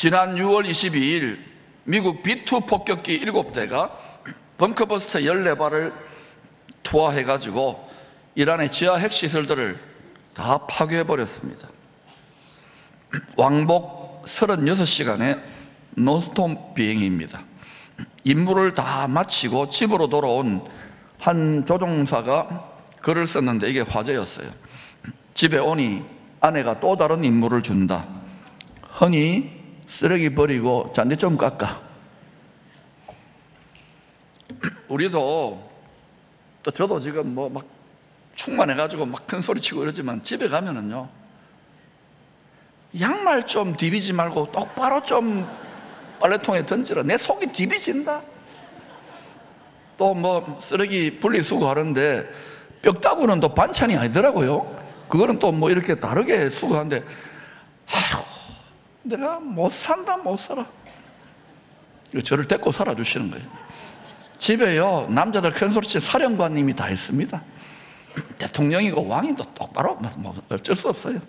지난 6월 22일 미국 B-2 폭격기 7대가 벙커버스터 14발을 투하해가지고 이란의 지하 핵시설들을 다 파괴해버렸습니다. 왕복 36시간의 논스톱 비행입니다. 임무를 다 마치고 집으로 돌아온 한 조종사가 글을 썼는데 이게 화제였어요. 집에 오니 아내가 또 다른 임무를 준다. 흔히 쓰레기 버리고 잔디 좀 깎아. 우리도 또 저도 지금 뭐 막 충만해가지고 막 큰 소리 치고 이러지만 집에 가면은요, 양말 좀 디비지 말고 똑바로 좀 빨래통에 던지라. 내 속이 디비진다. 또 뭐 쓰레기 분리수거 하는데 뼈다구는 또 반찬이 아니더라고요. 그거는 또 뭐 이렇게 다르게 수거하는데, 아휴, 내가 못 산다, 못 살아. 저를 데리고 살아주시는 거예요. 집에요, 남자들 큰 소리 치는 사령관님이 다 있습니다. 대통령이고 왕이도 똑바로 뭐 어쩔 수 없어요.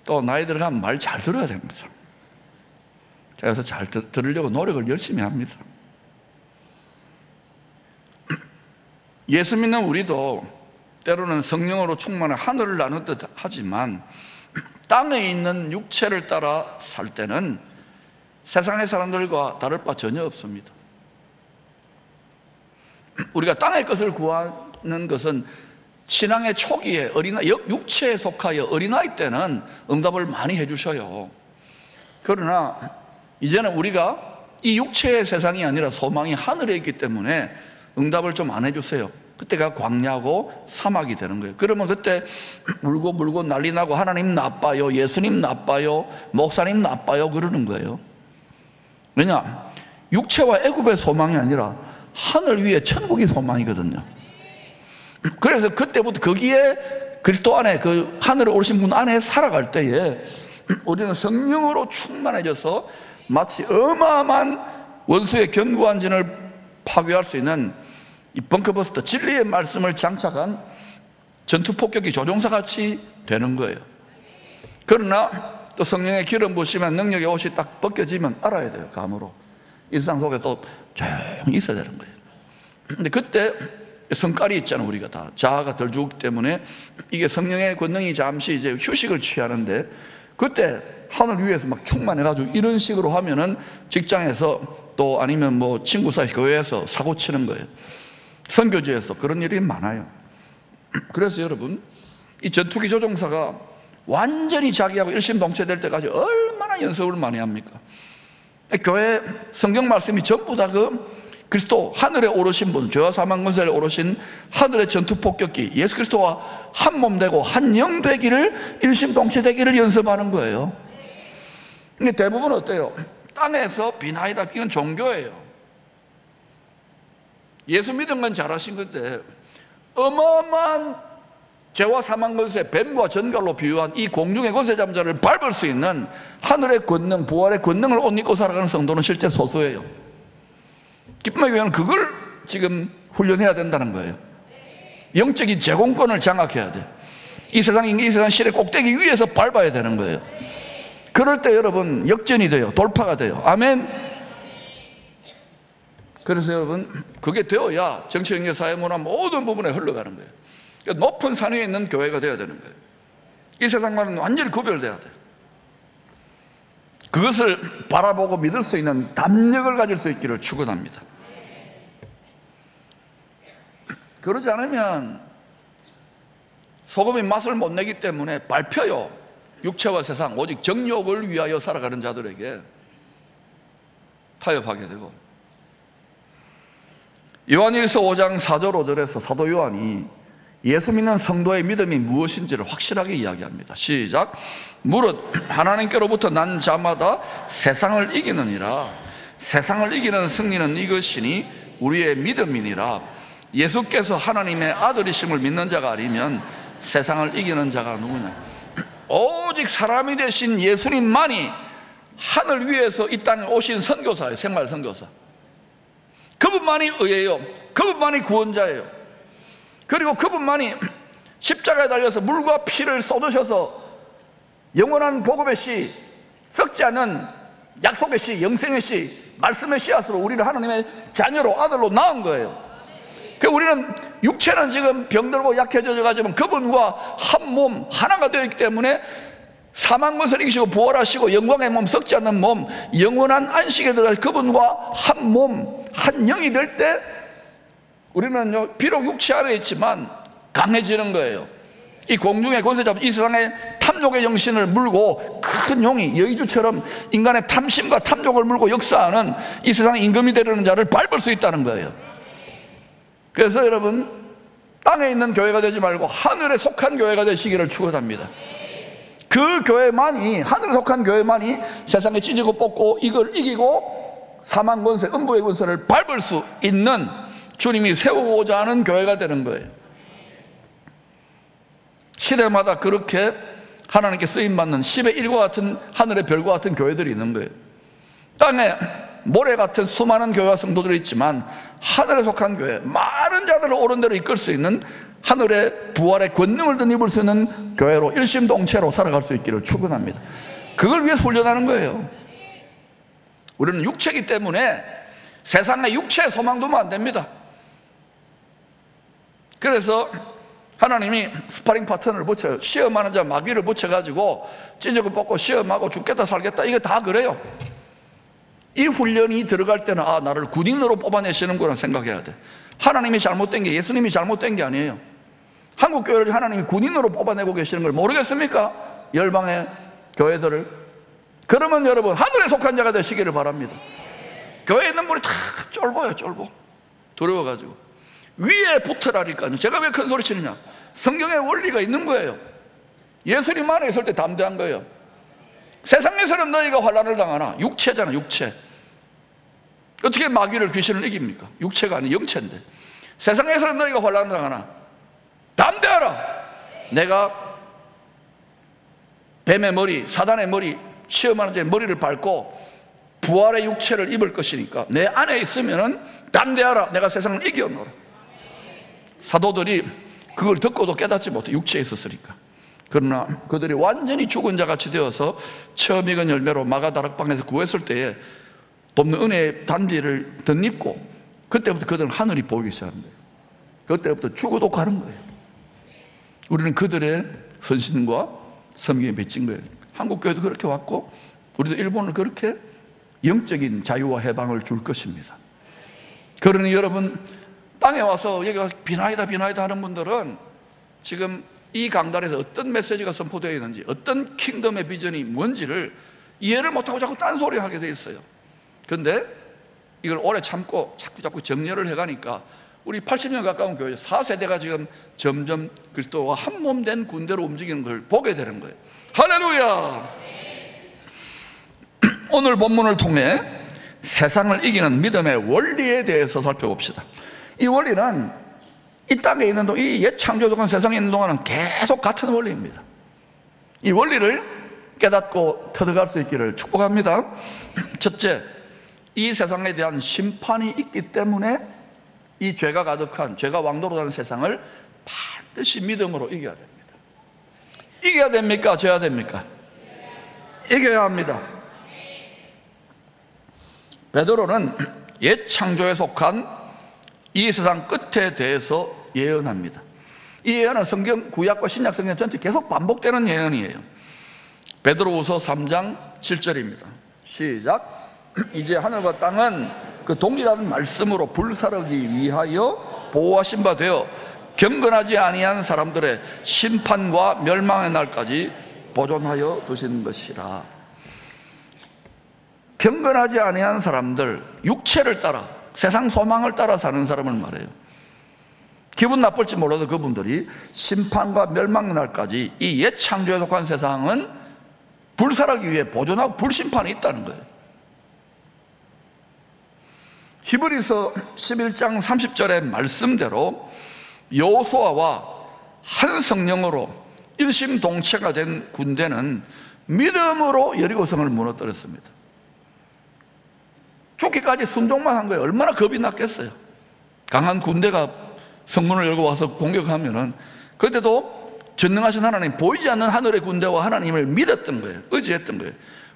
또 나이 들어가면 말 잘 들어야 됩니다. 그래서 잘 들으려고 노력을 열심히 합니다. 예수 믿는 우리도 때로는 성령으로 충만한 하늘을 나누듯 하지만 땅에 있는 육체를 따라 살 때는 세상의 사람들과 다를 바 전혀 없습니다. 우리가 땅의 것을 구하는 것은 신앙의 초기에 육체에 속하여 어린아이 때는 응답을 많이 해주셔요. 그러나 이제는 우리가 이 육체의 세상이 아니라 소망이 하늘에 있기 때문에 응답을 좀 안 해주세요. 그때가 광야고 사막이 되는 거예요. 그러면 그때 울고 난리 나고 하나님 나빠요, 예수님 나빠요, 목사님 나빠요 그러는 거예요. 왜냐? 육체와 애굽의 소망이 아니라 하늘 위에 천국이 소망이거든요. 그래서 그때부터 거기에 그리스도 안에 그 하늘에 오르신 분 안에 살아갈 때에 우리는 성령으로 충만해져서 마치 어마어마한 원수의 견고한 진을 파괴할 수 있는 이 벙커버스터 진리의 말씀을 장착한 전투폭격기 조종사같이 되는 거예요. 그러나 또 성령의 기름 부으시면 능력의 옷이 딱 벗겨지면 알아야 돼요. 감으로 일상 속에 또 조용히 있어야 되는 거예요. 근데 그때 성깔이 있잖아요. 우리가 다 자아가 덜 죽기 때문에 이게 성령의 권능이 잠시 이제 휴식을 취하는데, 그때 하늘 위에서 막 충만해가지고 이런 식으로 하면은 직장에서 또 아니면 뭐 친구 사이 교회에서 사고 치는 거예요. 선교지에서 그런 일이 많아요. 그래서 여러분, 이 전투기 조종사가 완전히 자기하고 일심동체될 때까지 얼마나 연습을 많이 합니까? 교회 성경 말씀이 전부 다 그리스도 하늘에 오르신 분, 죄와 사망 권세에 오르신 하늘의 전투폭격기 예수 그리스도와 한 몸 되고 한 영 되기를, 일심동체 되기를 연습하는 거예요. 근데 대부분 어때요? 땅에서 비나이다, 이건 종교예요. 예수 믿은 건 잘하신 건데 어마어마한 죄와 사망 권세, 뱀과 전갈로 비유한 이 공중의 권세 잠자를 밟을 수 있는 하늘의 권능, 부활의 권능을 옷 입고 살아가는 성도는 실제 소수예요. 기쁨의 교회는 그걸 지금 훈련해야 된다는 거예요. 영적인 제공권을 장악해야 돼. 이 세상 실의 꼭대기 위에서 밟아야 되는 거예요. 그럴 때 여러분 역전이 돼요. 돌파가 돼요. 아멘. 그래서 여러분 그게 되어야 정치, 경제, 사회, 문화 모든 부분에 흘러가는 거예요. 그러니까 높은 산 위에 있는 교회가 되어야 되는 거예요. 이 세상과는 완전히 구별돼야 돼요. 그것을 바라보고 믿을 수 있는 담력을 가질 수 있기를 축원합니다. 그러지 않으면 소금이 맛을 못 내기 때문에 밟혀요. 육체와 세상, 오직 정욕을 위하여 살아가는 자들에게 타협하게 되고. 요한일서 5장 4절 5절에서 사도 요한이 예수 믿는 성도의 믿음이 무엇인지를 확실하게 이야기합니다. 시작. 무릇 하나님께로부터 난 자마다 세상을 이기느니라. 세상을 이기는 승리는 이것이니 우리의 믿음이니라. 예수께서 하나님의 아들이심을 믿는 자가 아니면 세상을 이기는 자가 누구냐? 오직 사람이 되신 예수님만이 하늘 위에서 이 땅에 오신 선교사예요. 생활 선교사. 그분만이 의예요. 그분만이 구원자예요. 그리고 그분만이 십자가에 달려서 물과 피를 쏟으셔서 영원한 복음의 씨, 썩지 않는 약속의 씨, 영생의 씨, 말씀의 씨앗으로 우리를 하나님의 자녀로, 아들로 낳은 거예요. 그 우리는 육체는 지금 병들고 약해져 가지만 그분과 한 몸 하나가 되어 있기 때문에 사망 권세를 이기시고 부활하시고 영광의 몸, 썩지 않는 몸, 영원한 안식에 들어가 그분과 한 몸, 한 영이 될 때 우리는요, 비록 육체 안에 있지만 강해지는 거예요. 이 공중의 권세 잡은 이 세상의 탐욕의 정신을 물고 큰 용이 여의주처럼 인간의 탐심과 탐욕을 물고 역사하는 이 세상의 임금이 되려는 자를 밟을 수 있다는 거예요. 그래서 여러분, 땅에 있는 교회가 되지 말고 하늘에 속한 교회가 되시기를 축원합니다. 그 교회만이, 하늘에 속한 교회만이 세상에 찢고 뽑고 이걸 이기고 사망 권세, 음부의 권세를 밟을 수 있는 주님이 세우고자 하는 교회가 되는 거예요. 시대마다 그렇게 하나님께 쓰임받는 10의 1과 같은 하늘의 별과 같은 교회들이 있는 거예요. 땅에 모래 같은 수많은 교회와 성도들이 있지만 하늘에 속한 교회, 많은 자들을 옳은 대로 이끌 수 있는 하늘의 부활의 권능을 덧입을 수 있는 교회로 일심동체로 살아갈 수 있기를 축원합니다. 그걸 위해서 훈련하는 거예요. 우리는 육체이기 때문에 세상의 육체의 소망 두면 안 됩니다. 그래서 하나님이 스파링 파트너를 붙여요. 시험하는 자 마귀를 붙여가지고 찢고 뽑고 시험하고 죽겠다 살겠다, 이거 다 그래요. 이 훈련이 들어갈 때는 아, 나를 군인으로 뽑아내시는구나 생각해야 돼. 하나님이 잘못된 게, 예수님이 잘못된 게 아니에요. 한국 교회를 하나님이 군인으로 뽑아내고 계시는 걸 모르겠습니까? 열방의 교회들을. 그러면 여러분, 하늘에 속한 자가 되시기를 바랍니다. 교회에 있는 분이 다 쫄보예요. 쫄보. 두려워가지고 위에 붙으라니까요. 제가 왜 큰 소리 치느냐? 성경의 원리가 있는 거예요. 예수님 안에 있을 때 담대한 거예요. 세상에서는 너희가 환난을 당하나, 육체잖아, 육체. 어떻게 마귀를, 귀신을 이깁니까? 육체가 아닌 영체인데. 세상에서는 너희가 환난을 당하나 담대하라. 내가 뱀의 머리, 사단의 머리, 시험하는 자의 머리를 밟고 부활의 육체를 입을 것이니까 내 안에 있으면은 담대하라. 내가 세상을 이겨놓으라. 사도들이 그걸 듣고도 깨닫지 못해. 육체에 있었으니까. 그러나 그들이 완전히 죽은 자같이 되어서 처음 익은 열매로 마가다락방에서 구했을 때에 돕는 은혜의 단비를 덧입고 그때부터 그들은 하늘이 보이기 시작하는 거예요. 그때부터 죽어도 가는 거예요. 우리는 그들의 헌신과 섬김에 맺힌 거예요. 한국교회도 그렇게 왔고 우리도 일본을 그렇게 영적인 자유와 해방을 줄 것입니다. 그러니 여러분, 땅에 와서 여기 와서 비나이다 비나이다 하는 분들은 지금 이 강단에서 어떤 메시지가 선포되어 있는지, 어떤 킹덤의 비전이 뭔지를 이해를 못하고 자꾸 딴소리 하게 돼 있어요. 그런데 이걸 오래 참고 자꾸 정렬을 해가니까 우리 80년 가까운 교회 4세대가 지금 점점 그리스도와 한 몸 된 군대로 움직이는 걸 보게 되는 거예요. 할렐루야! 오늘 본문을 통해 세상을 이기는 믿음의 원리에 대해서 살펴봅시다. 이 원리는 이 땅에 있는 동안, 이 옛 창조적인 세상에 있는 동안은 계속 같은 원리입니다. 이 원리를 깨닫고 터득할 수 있기를 축복합니다. 첫째, 이 세상에 대한 심판이 있기 때문에 이 죄가 가득한, 죄가 왕도로 사는 세상을 반드시 믿음으로 이겨야 됩니다. 이겨야 됩니까? 져야 됩니까? 이겨야 합니다. 베드로는 옛 창조에 속한 이 세상 끝에 대해서 예언합니다. 이 예언은 성경, 구약과 신약 성경 전체 계속 반복되는 예언이에요. 베드로후서 3장 7절입니다. 시작. 이제 하늘과 땅은 그 동일한 말씀으로 불사르기 위하여 보호하신 바 되어 경건하지 아니한 사람들의 심판과 멸망의 날까지 보존하여 두신 것이라. 경건하지 아니한 사람들, 육체를 따라, 세상 소망을 따라 사는 사람을 말해요. 기분 나쁠지 몰라도 그분들이 심판과 멸망의 날까지 이 옛 창조에 속한 세상은 불살하기 위해 보존하고 불심판이 있다는 거예요. 히브리서 11장 30절의 말씀대로 여호수아와 한 성령으로 일심동체가 된 군대는 믿음으로 여리고성을 무너뜨렸습니다. 죽기까지 순종만 한 거예요. 얼마나 겁이 났겠어요. 강한 군대가 성문을 열고 와서 공격하면은, 그때도 전능하신 하나님, 보이지 않는 하늘의 군대와 하나님을 믿었던 거예요. 의지했던 거예요.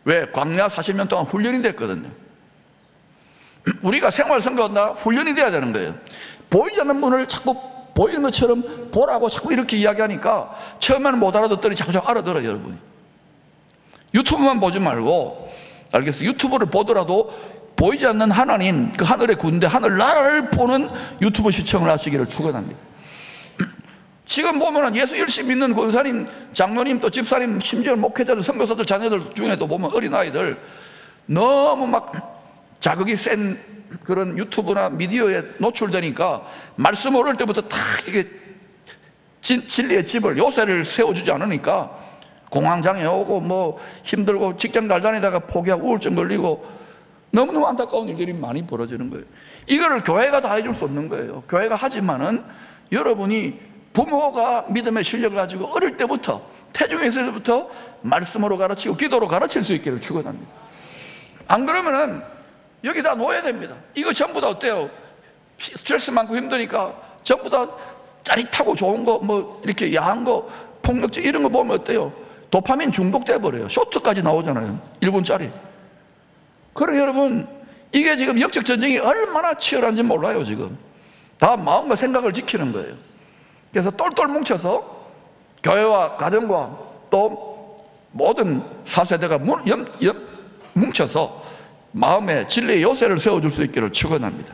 왜? 광야 40년 동안 훈련이 됐거든요. 우리가 생활 선교한다 훈련이 돼야 되는 거예요. 보이지 않는 분을 자꾸 보이는 것처럼 보라고 자꾸 이렇게 이야기하니까 처음에는 못 알아듣더니 자꾸 알아들어요, 여러분이. 유튜브만 보지 말고, 알겠어요? 유튜브를 보더라도 보이지 않는 하나님, 그 하늘의 군대, 하늘나라를 보는 유튜브 시청을 하시기를 축원합니다. 지금 보면은 예수 열심히 믿는 권사님, 장로님, 또 집사님, 심지어 목회자들, 선교사들, 자녀들 중에도 보면 어린아이들 너무 막 자극이 센 그런 유튜브나 미디어에 노출되니까 말씀 오를 때부터 다 이게 진리의 집을, 요새를 세워주지 않으니까 공황장애 오고 뭐 힘들고 직장 잘 다니다가 포기하고 우울증 걸리고 너무너무 안타까운 일들이 많이 벌어지는 거예요. 이거를 교회가 다 해줄 수 없는 거예요. 교회가 하지만은 여러분이 부모가 믿음의 실력을 가지고 어릴 때부터, 태중에서부터 말씀으로 가르치고 기도로 가르칠 수 있기를 축원합니다. 안 그러면은 여기다 놓아야 됩니다. 이거 전부 다 어때요? 스트레스 많고 힘드니까 전부 다 짜릿하고 좋은 거, 뭐 이렇게 야한 거, 폭력적 이런 거 보면 어때요? 도파민 중독돼 버려요. 쇼트까지 나오잖아요. 1분짜리. 그래 여러분, 이게 지금 영적 전쟁이 얼마나 치열한지 몰라요. 지금 다 마음과 생각을 지키는 거예요. 그래서 똘똘 뭉쳐서 교회와 가정과 또 모든 4세대가 뭉쳐서 마음에 진리의 요새를 세워줄 수 있기를 축원합니다.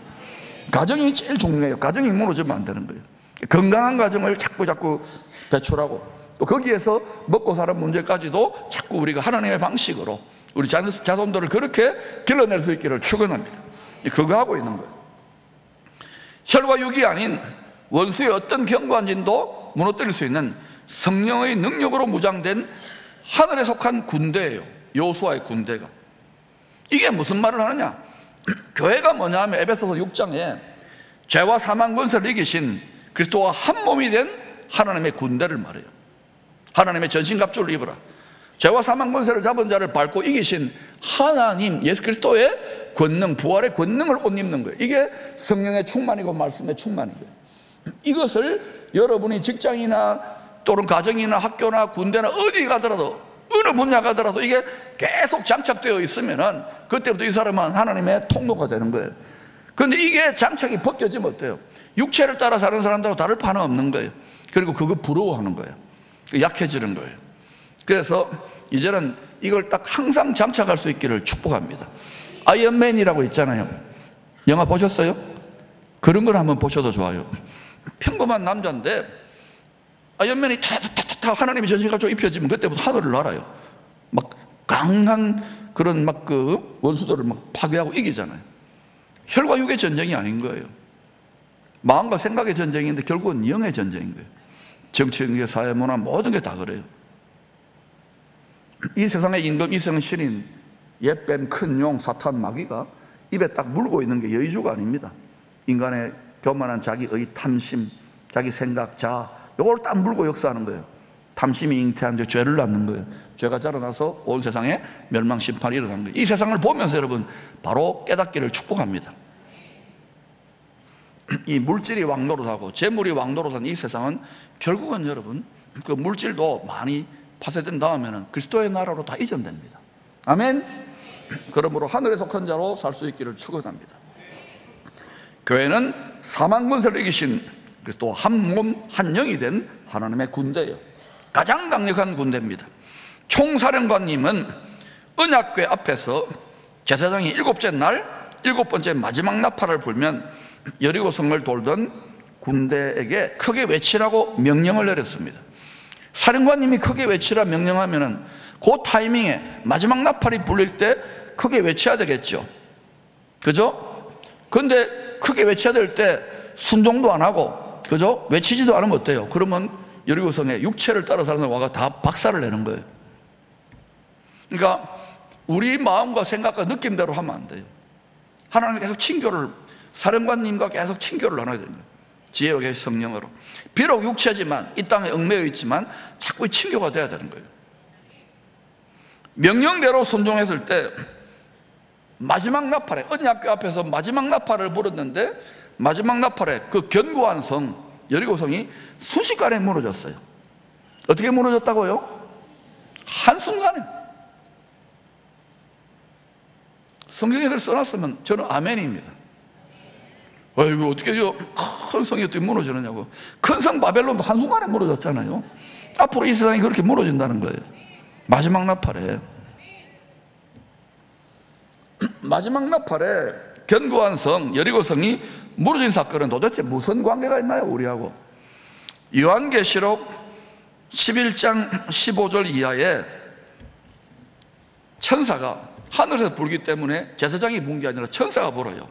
가정이 제일 중요해요. 가정이 무너지면 안 되는 거예요. 건강한 가정을 자꾸 배출하고 또 거기에서 먹고 사는 문제까지도 자꾸 우리가 하나님의 방식으로 우리 자손들을 그렇게 길러낼 수 있기를 축원합니다. 그거 하고 있는 거예요. 혈과 육이 아닌 원수의 어떤 견고한 진도 무너뜨릴 수 있는 성령의 능력으로 무장된 하늘에 속한 군대예요. 여호수아의 군대가. 이게 무슨 말을 하느냐? 교회가 뭐냐 하면 에베소서 6장에 죄와 사망 권세를 이기신 그리스도와 한 몸이 된 하나님의 군대를 말해요. 하나님의 전신갑주를 입으라. 죄와 사망 권세를 잡은 자를 밟고 이기신 하나님 예수 그리스도의 권능, 부활의 권능을 옷 입는 거예요. 이게 성령의 충만이고 말씀의 충만인 거예요. 이것을 여러분이 직장이나 또는 가정이나 학교나 군대나 어디 가더라도 어느 분야 가더라도 이게 계속 장착되어 있으면은 그때부터 이 사람은 하나님의 통로가 되는 거예요. 그런데 이게 장착이 벗겨지면 어때요? 육체를 따라 사는 사람들하고 다를 바는 없는 거예요. 그리고 그거 부러워하는 거예요. 약해지는 거예요. 그래서 이제는 이걸 딱 항상 장착할 수 있기를 축복합니다. 아이언맨이라고 있잖아요. 영화 보셨어요? 그런 걸 한번 보셔도 좋아요. 평범한 남자인데 아이언맨이 타타타타 하나님의 전신갑주 입혀지면 그때부터 하늘을 날아요. 막 강한 그런 막 그 원수들을 막 파괴하고 이기잖아요. 혈과 육의 전쟁이 아닌 거예요. 마음과 생각의 전쟁인데 결국은 영의 전쟁인 거예요. 정치, 경제, 사회, 문화 모든 게 다 그래요. 이 세상의 임금, 이 세상 신인, 옛뱀, 큰 용, 사탄, 마귀가 입에 딱 물고 있는 게 여의주가 아닙니다. 인간의 교만한 자기의 탐심, 자기 생각, 자아, 이걸 딱 물고 역사하는 거예요. 탐심이 잉태한 죄를 낳는 거예요. 죄가 자라나서 온 세상에 멸망, 심판이 일어나는 거예요. 이 세상을 보면서 여러분 바로 깨닫기를 축복합니다. 이 물질이 왕노릇하고 재물이 왕노릇한 이 세상은 결국은 여러분 그 물질도 많이 파쇄된 다음에는 그리스도의 나라로 다 이전됩니다. 아멘. 그러므로 하늘에 속한 자로 살 수 있기를 축원합니다. 교회는 사망 권세를 이기신 그리스도 한 몸 한 영이 된 하나님의 군대예요. 가장 강력한 군대입니다. 총사령관님은 언약궤 앞에서 제사장이 일곱째 날 일곱 번째 마지막 나팔을 불면 여리고성을 돌던 군대에게 크게 외치라고 명령을 내렸습니다. 사령관님이 크게 외치라 명령하면은 그 타이밍에 마지막 나팔이 불릴 때 크게 외쳐야 되겠죠. 그죠? 근데 크게 외쳐야 될 때 순종도 안 하고, 그죠? 외치지도 않으면 어때요? 그러면 여리고성에 육체를 따라 사는 와가 다 박살을 내는 거예요. 그러니까 우리 마음과 생각과 느낌대로 하면 안 돼요. 하나님 계속 친교를, 사령관님과 계속 친교를 나눠야 되는 거예요. 지혜와 계시 성령으로. 비록 육체지만 이 땅에 얽매여 있지만 자꾸 친교가 돼야 되는 거예요. 명령대로 순종했을 때 마지막 나팔에, 언약궤 앞에서 마지막 나팔을 불었는데 마지막 나팔에 그 견고한 성 여리고성이 순식간에 무너졌어요. 어떻게 무너졌다고요? 한순간에. 성경에 그걸 써놨으면 저는 아멘입니다. 아이고, 어떻게 큰 성이 어떻게 무너지느냐고. 큰 성 바벨론도 한순간에 무너졌잖아요. 앞으로 이 세상이 그렇게 무너진다는 거예요. 마지막 나팔에. 마지막 나팔에 견고한 성, 여리고성이 무너진 사건은 도대체 무슨 관계가 있나요, 우리하고? 요한계시록 11장 15절 이하에 천사가 하늘에서 불기 때문에 제사장이 분 게 아니라 천사가 불어요.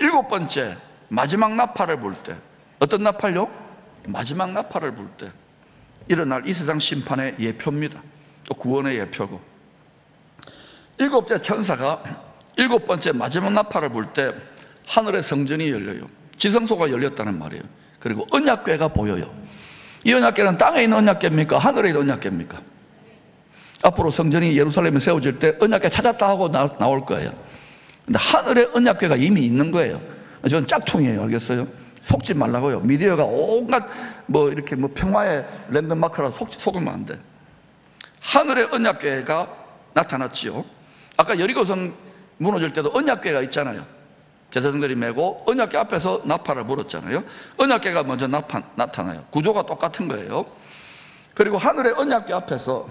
7번째 마지막 나팔을 불 때, 어떤 나팔요? 마지막 나팔을 불 때 일어날 이 세상 심판의 예표입니다. 또 구원의 예표고, 7째 천사가 7번째 마지막 나팔을 불 때 하늘의 성전이 열려요. 지성소가 열렸다는 말이에요. 그리고 언약궤가 보여요. 이 언약궤는 땅에 있는 언약궤입니까? 하늘에 있는 언약궤입니까? 앞으로 성전이 예루살렘에 세워질 때 언약궤 찾았다 하고 나올 거예요. 근데 하늘에 언약궤가 이미 있는 거예요. 저는 짝퉁이에요. 알겠어요? 속지 말라고요. 미디어가 온갖 이렇게 평화의 랜드마크라 속으면 안 돼. 하늘에 언약궤가 나타났지요. 아까 여리고성 무너질 때도 언약궤가 있잖아요. 제사장들이 메고 언약궤 앞에서 나팔을 불었잖아요. 언약궤가 먼저 나타나요. 구조가 똑같은 거예요. 그리고 하늘의 언약궤 앞에서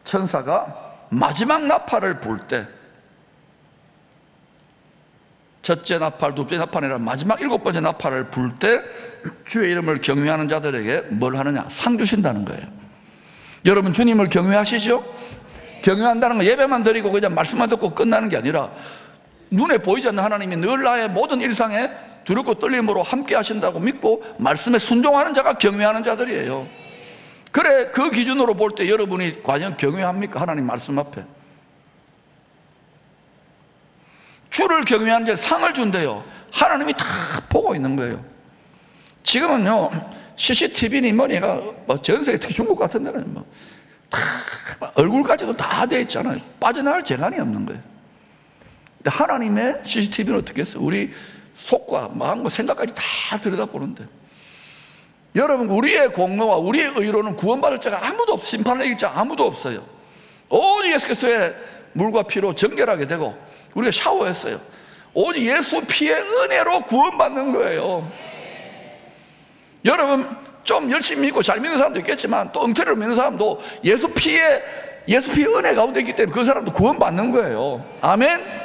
천사가 마지막 나팔을 불 때, 첫째 나팔, 둘째 나팔이라 마지막 7번째 나팔을 불 때 주의 이름을 경외하는 자들에게 뭘 하느냐? 상 주신다는 거예요. 여러분, 주님을 경외하시죠? 경외한다는 건 예배만 드리고 그냥 말씀만 듣고 끝나는 게 아니라 눈에 보이지 않는 하나님이 늘 나의 모든 일상에 두렵고 떨림으로 함께 하신다고 믿고 말씀에 순종하는 자가 경외하는 자들이에요. 그래, 그 기준으로 볼 때 여러분이 과연 경외합니까? 하나님 말씀 앞에. 주를 경외하는 자 상을 준대요. 하나님이 다 보고 있는 거예요. 지금은요, CCTV니 뭐니가 전 세계, 특히 중국 같은 데는 다 얼굴까지도 다 돼 있잖아요. 빠져나갈 재간이 없는 거예요. 근데 하나님의 CCTV는 어떻게 했어요? 우리 속과 마음과 생각까지 다 들여다보는데, 여러분, 우리의 공로와 우리의 의로는 구원받을 자가 아무도 없어요. 심판을 이길 자 아무도 없어요. 오직 예수 그리스도의 물과 피로 정결하게 되고 우리가 샤워했어요. 오직 예수 피의 은혜로 구원받는 거예요. 여러분, 좀 열심히 믿고 잘 믿는 사람도 있겠지만 또 엉터리로 믿는 사람도 예수 피의 은혜 가운데 있기 때문에 그 사람도 구원받는 거예요. 아멘.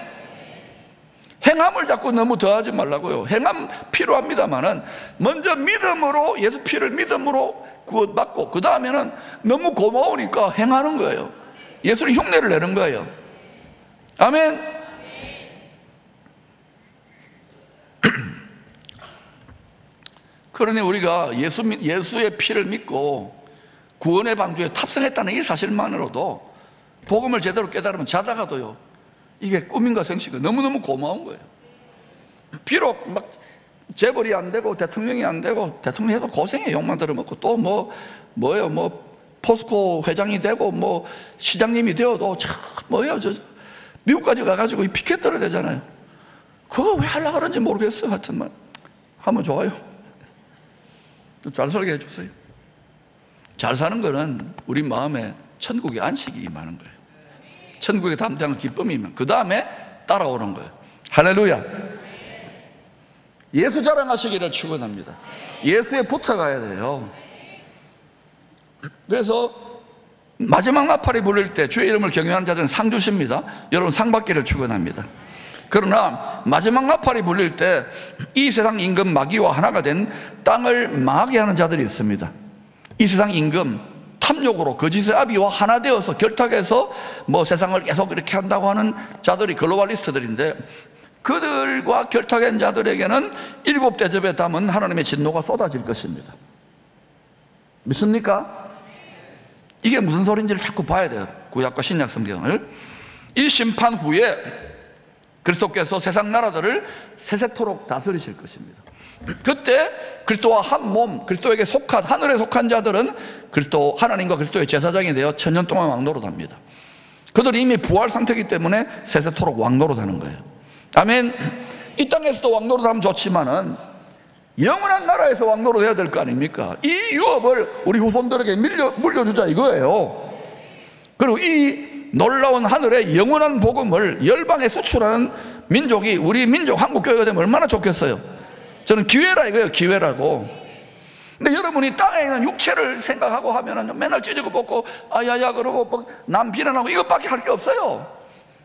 행함을 자꾸 너무 더하지 말라고요. 행함 필요합니다만은 먼저 믿음으로, 예수 피를 믿음으로 구원받고 그 다음에는 너무 고마우니까 행하는 거예요. 예수를 흉내를 내는 거예요. 아멘. 그러니 우리가 예수의 피를 믿고 구원의 방주에 탑승했다는 이 사실만으로도 복음을 제대로 깨달으면 자다가도요, 이게 꿈인가 생시가 너무너무 고마운 거예요. 비록 막 재벌이 안 되고 대통령이 안 되고, 대통령 해도 고생해. 욕만 들어먹고 또 포스코 회장이 되고 시장님이 되어도 참 미국까지 가가지고 이 피켓 들어야 되잖아요. 그거 왜 하려고 그런지 모르겠어요. 하여튼 하면 좋아요. 잘 살게 해주세요. 잘 사는 거는 우리 마음에 천국의 안식이 임하는 거예요. 천국에 담대한 기쁨이 임하는, 그 다음에 따라오는 거예요. 할렐루야. 예수 자랑하시기를 축원합니다. 예수에 붙어가야 돼요. 그래서 마지막 나팔이 불릴 때 주의 이름을 경외하는 자들은 상 주십니다. 여러분, 상 받기를 축원합니다. 그러나 마지막 나팔이 불릴 때 이 세상 임금 마귀와 하나가 된 땅을 망하게 하는 자들이 있습니다. 이 세상 임금, 탐욕으로 거짓의 아비와 하나 되어서 결탁해서 세상을 계속 이렇게 한다고 하는 자들이 글로벌리스트들인데, 그들과 결탁한 자들에게는 7 대접에 담은 하나님의 진노가 쏟아질 것입니다. 믿습니까? 이게 무슨 소리인지를 자꾸 봐야 돼요. 구약과 신약 성경을. 이 심판 후에 그리스도께서 세상 나라들을 세세토록 다스리실 것입니다. 그때 그리스도와 한 몸, 그리스도에게 속한, 하늘에 속한 자들은 하나님과 그리스도의 제사장이 되어 천년 동안 왕노릇합니다. 그들이 이미 부활 상태이기 때문에 세세토록 왕노릇하는 거예요. 아멘. 이 땅에서도 왕노릇하면 좋지만은 영원한 나라에서 왕노릇해야 될 거 아닙니까? 이 유업을 우리 후손들에게 물려주자 이거예요. 그리고 이 놀라운 하늘의 영원한 복음을 열방에 수출하는 민족이 우리 민족 한국교회가 되면 얼마나 좋겠어요. 저는 기회라 이거예요. 기회라고. 근데 여러분이 땅에 있는 육체를 생각하고 하면은 맨날 찢고 벗고 아야야 그러고 뭐 남 비난하고 이것밖에 할 게 없어요.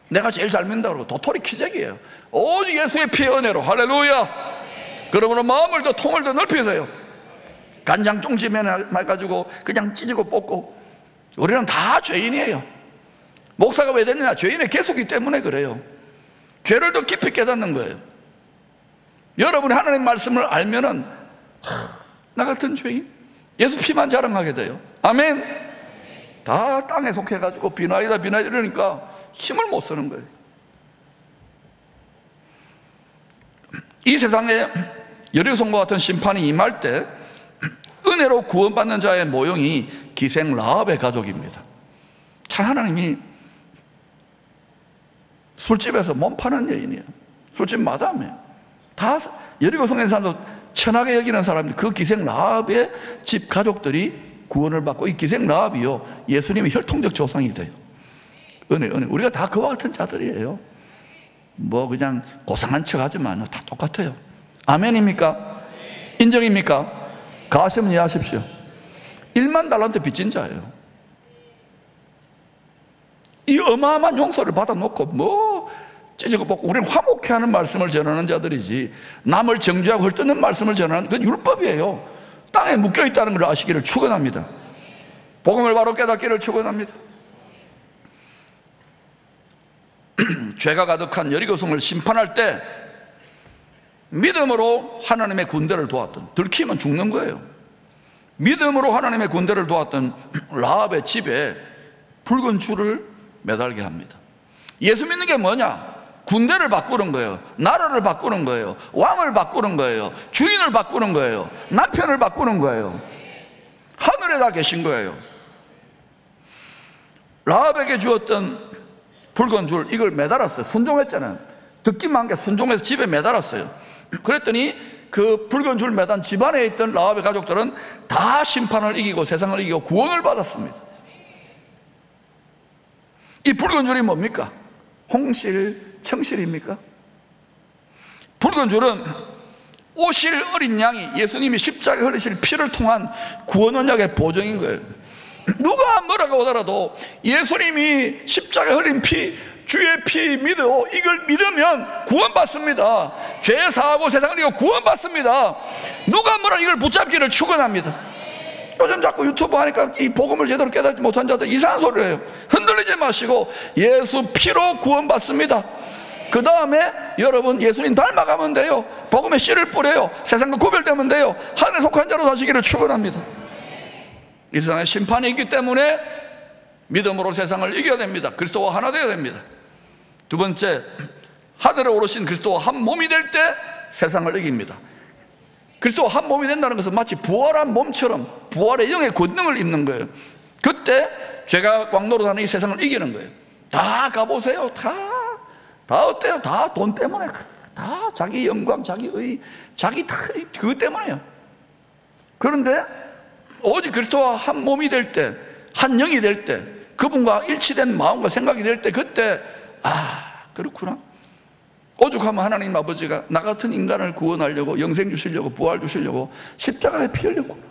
내가 제일 잘 믿는다고 그러고 도토리 키재기예요. 오직 예수의 피의 은혜로 할렐루야. 그러므로 마음을 더 통을 더 넓히세요. 간장종지면 말가지고 그냥 찢고 뽑고. 우리는 다 죄인이에요. 목사가 왜 됐느냐? 죄인의 개수기 때문에 그래요. 죄를 더 깊이 깨닫는 거예요. 여러분이 하나님의 말씀을 알면은 나 같은 죄인 예수 피만 자랑하게 돼요. 아멘. 다 땅에 속해가지고 비나이다 이러니까 힘을 못 쓰는 거예요. 이 세상에 여리고성과 같은 심판이 임할 때 은혜로 구원받는 자의 모형이 기생 라합의 가족입니다. 참 하나님이 술집에서 몸 파는 여인이에요. 술집 마담이에요. 다 여리고성에 사는 천하게 여기는 사람들, 그 기생 라합의 집 가족들이 구원을 받고, 이 기생 라합이요 예수님의 혈통적 조상이 돼요. 은혜. 우리가 다 그와 같은 자들이에요. 뭐 그냥 고상한 척 하지만 다 똑같아요. 아멘입니까? 인정입니까? 가시면 이해하십시오. 1만 달란트 빚진 자예요. 이 어마어마한 용서를 받아놓고 뭐 찢고 뽑고, 우리는 화목해 하는 말씀을 전하는 자들이지 남을 정죄하고 헐뜯는 말씀을 전하는, 그건 율법이에요. 땅에 묶여있다는 걸 아시기를 축원합니다. 복음을 바로 깨닫기를 축원합니다. 죄가 가득한 여리고성을 심판할 때 믿음으로 하나님의 군대를 도왔던, 들키면 죽는 거예요. 믿음으로 하나님의 군대를 도왔던 라합의 집에 붉은 줄을 매달게 합니다. 예수 믿는 게 뭐냐? 군대를 바꾸는 거예요. 나라를 바꾸는 거예요. 왕을 바꾸는 거예요. 주인을 바꾸는 거예요. 남편을 바꾸는 거예요. 하늘에 다 계신 거예요. 라합에게 주었던 붉은 줄, 이걸 매달았어요. 순종했잖아요. 듣기만 한 게 순종해서 집에 매달았어요. 그랬더니 그 붉은 줄 매단 집안에 있던 라합의 가족들은 다 심판을 이기고 세상을 이기고 구원을 받았습니다. 이 붉은 줄이 뭡니까? 홍실, 청실입니까? 붉은 줄은 오실 어린 양이 예수님이 십자가에 흘리실 피를 통한 구원 언약의 보증인 거예요. 누가 뭐라고 하더라도 예수님이 십자가에 흘린 피, 주의 피 믿어, 이걸 믿으면 구원받습니다. 죄 사하고 세상을 이기고 구원받습니다. 누가 뭐라 이걸 붙잡기를 축원합니다. 요즘 자꾸 유튜브 하니까 이 복음을 제대로 깨닫지 못한 자들 이상한 소리를 해요. 흔들리지 마시고 예수 피로 구원받습니다. 그 다음에 여러분 예수님 닮아가면 돼요. 복음의 씨를 뿌려요. 세상과 구별되면 돼요. 하늘에 속한 자로 사시기를 축원합니다. 이 세상에 심판이 있기 때문에 믿음으로 세상을 이겨야 됩니다. 그리스도와 하나 되어야 됩니다. 두 번째, 하늘에 오르신 그리스도와 한 몸이 될 때 세상을 이깁니다. 그리스도와 한 몸이 된다는 것은 마치 부활한 몸처럼 부활의 영의 권능을 입는 거예요. 그때 죄가 왕노릇하는 이 세상을 이기는 거예요. 다 가보세요. 다 어때요? 다 돈 때문에, 다 자기 영광, 자기 의, 자기 다 그것 때문에요. 그런데 오직 그리스도와 한 몸이 될 때, 한 영이 될 때, 그분과 일치된 마음과 생각이 될 때, 그때 그렇구나. 오죽하면 하나님 아버지가 나 같은 인간을 구원하려고, 영생 주시려고, 부활 주시려고 십자가에 피 흘렸구나.